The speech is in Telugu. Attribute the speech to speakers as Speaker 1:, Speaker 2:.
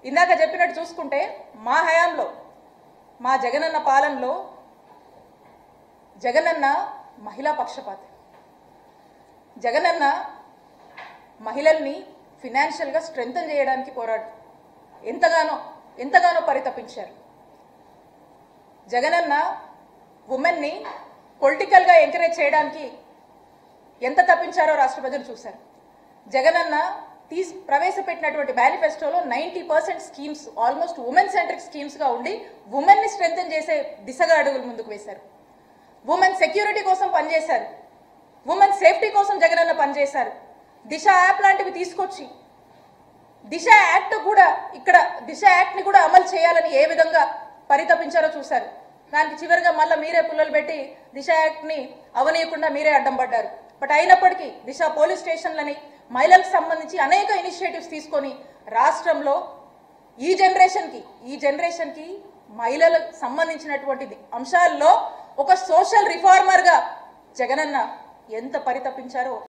Speaker 1: ఇందాక చెప్పినట్టు చూసుకుంటే మా హయాంలో మా జగనన్న పాలనలో జగనన్న మహిళా పక్షపాతి. జగనన్న మహిళల్ని ఫినాన్షియల్గా స్ట్రెంథన్ చేయడానికి ఎంతగానో పరితపించారు. జగనన్న ఉమెన్ని పొలిటికల్గా ఎంకరేజ్ చేయడానికి ఎంత తప్పించారో రాష్ట్ర ప్రజలు చూశారు. జగనన్న ప్రవేశపెట్టినటువంటి మేనిఫెస్టోలో 90% స్కీమ్స్ ఆల్మోస్ట్ ఉమెన్ సెంట్రిక్ స్కీమ్స్గా ఉండి ఉమెన్ని స్ట్రెంథన్ చేసే దిశగా అడుగులు ముందుకు వేశారు. ఉమెన్ సెక్యూరిటీ కోసం పనిచేశారు. ఉమెన్ సేఫ్టీ కోసం జగనన్న పనిచేశారు. దిశ యాప్ లాంటివి తీసుకొచ్చి దిశ యాక్ట్ని కూడా అమలు చేయాలని ఏ విధంగా పరితపించారో చూశారు. దానికి చివరిగా మళ్ళీ మీరే పుల్లలు పెట్టి దిశ యాక్ట్ని అవనీయకుండా మీరే అడ్డం పడ్డారు. బట్ అయినప్పటికీ దిశ పోలీస్ స్టేషన్లని మహిళలకు సంబంధించి అనేక ఇనిషియేటివ్స్ తీసుకొని రాష్ట్రంలో ఈ జనరేషన్కి మహిళలకు సంబంధించినటువంటి అంశాల్లో ఒక సోషల్ రిఫార్మర్గా జగనన్న ఎంత పరితపించారో